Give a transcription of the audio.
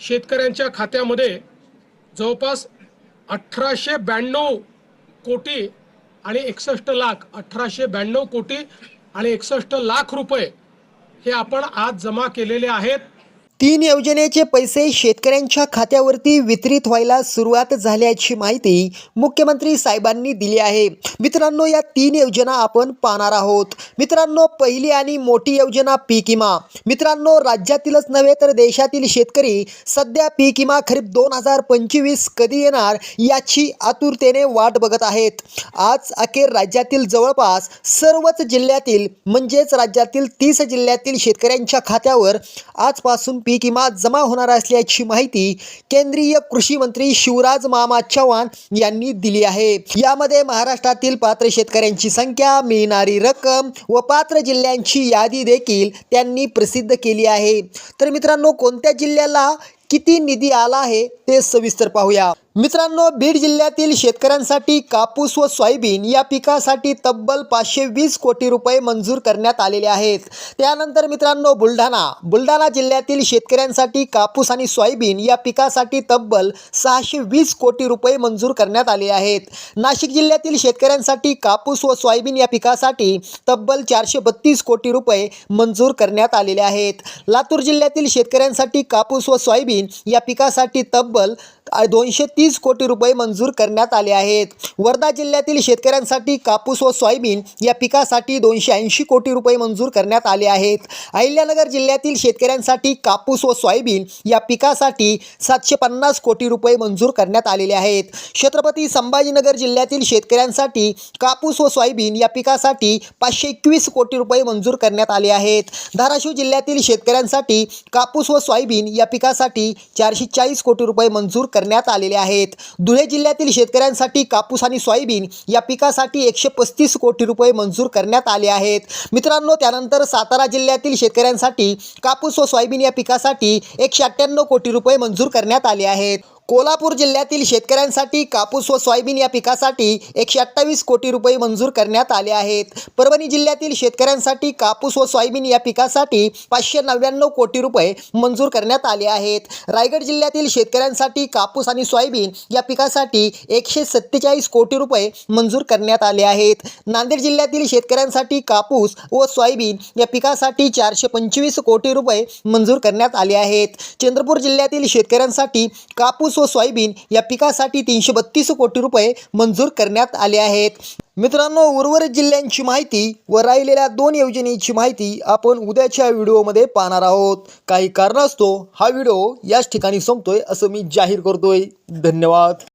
शेतकऱ्यांच्या खात्यामध्ये जवळपास 1892 कोटी आणि 61 लाख 1892 कोटी आणि 61 लाख रुपये हे आपण आज जमा केलेले आहेत। 3 योजनेचे पैसे शेतकऱ्यांच्या खात्यावरती वितरित व्हायला सुरुवात झाल्याची माहिती मुख्यमंत्री साहेबांनी दिली आहे। मित्रांनो, या 3 योजना आपण पाहणार आहोत। मित्रांनो, पहिली आणि मोठी योजना पीक विमा। मित्रांनो, राज्यातीलच नव्हे तर देशातील शेतकरी सध्या पीक विमा खरीप 2025 कधी येणार याची आतुरतेने वाट बघत आहेत। आज अखेर राज्यातील जवळपास सर्वच जिल्ह्यातील म्हणजेच राज्यातील 30 जिल्ह्यातील शेतकऱ्यांच्या खात्यावर आजपासून पीक विमा जमा होणार असल्याची माहिती केंद्रीय कृषी मंत्री शिवराज मामा चौहान यांनी दिली आहे। यामध्ये महाराष्ट्रातील पात्र शेतकऱ्यांची संख्या, मिळणारी रक्कम व पात्र जिल्ह्यांची यादी देखील त्यांनी प्रसिद्ध केली आहे। तर मित्रांनो, कोणत्या जिल्ह्याला किती निधी आला आहे ते सविस्तर पाहूया। मित्रांनो, बीड जिल्ह्यातील शेतकऱ्यांसाठी कापूस व सोयाबीन या पिकासाठी तब्बल 520 कोटी रुपये मंजूर करण्यात आलेले आहेत। त्यानंतर मित्रांनो, बुलढाणा जिल्ह्यातील शेतकऱ्यांसाठी कापूस आणि सोयाबीन या पिकासाठी तब्बल 620 कोटी रुपये मंजूर करण्यात आले आहेत। नाशिक जिल्ह्यातील शेतकऱ्यांसाठी कापूस व सोयाबीन या पिकासाठी तब्बल 432 कोटी रुपये मंजूर करण्यात आलेले आहेत। लातूर जिल्ह्यातील शेतकऱ्यांसाठी कापूस व सोयाबीन या पिकासाठी तब्बल 230 कोटी रुपये मंजूर करण्यात आले आहेत। वर्धा जिल्ह्यातील शेतकऱ्यांसाठी कापूस व सोयाबीन या पिकासाठी 280 कोटी रुपये मंजूर करण्यात आले आहेत। अहिल्यानगर जिल्ह्यातील शेतकऱ्यांसाठी कापूस व सोयाबीन या पिकासाठी 750 कोटी रुपये मंजूर करण्यात आलेले आहेत। छत्रपती संभाजीनगर जिल्ह्यातील शेतकऱ्यांसाठी कापूस व सोयाबीन या पिकासाठी 521 कोटी रुपये मंजूर करण्यात आले आहेत। धाराशिव जिल्ह्यातील शेतकऱ्यांसाठी कापूस व सोयाबीन या पिकासाठी 440 कोटी रुपये मंजूर करण्यात आलेले आहेत। धुळे जिल्ह्यातील शेतकऱ्यांसाठी कापूस आणि सोयाबीन या पिकासाठी 135 कोटी रुपये मंजूर करण्यात आले आहेत। मित्रांनो, त्यानंतर सातारा जिल्ह्यातील शेतकऱ्यांसाठी कापूस व सोयाबीन या पिकासाठी 198 कोटी रुपये मंजूर करण्यात आले आहेत। कोल्हापूर जिल्ह्यातील शेतकऱ्यांसाठी कापूस व सोयाबीन या पिकासाठी 128 कोटी रुपये मंजूर करण्यात आले आहेत। परभणी जिल्ह्यातील शेतकऱ्यांसाठी कापूस व सोयाबीन या पिकासाठी 599 कोटी रुपये मंजूर करण्यात आले आहेत। रायगड जिल्ह्यातील शेतकऱ्यांसाठी कापूस आणि सोयाबीन या पिकासाठी 147 कोटी रुपये मंजूर करण्यात आले आहेत। नांदेड जिल्ह्यातील शेतकऱ्यांसाठी कापूस व सोयाबीन या पिकासाठी 425 कोटी रुपये मंजूर करण्यात आले आहेत। चंद्रपूर जिल्ह्यातील शेतकऱ्यांसाठी कापूस व सोयाबीन या पिकासाठी 332 कोटी रुपये मंजूर करण्यात आले आहेत। मित्रांनो, उर्वरित जिल्ह्यांची माहिती व राहिलेल्या 2 योजनेची माहिती आपण उद्याच्या व्हिडिओमध्ये पाहणार आहोत। काही कारणास्तव हा व्हिडिओ याच ठिकाणी संपतोय असं मी जाहीर करतोय। धन्यवाद।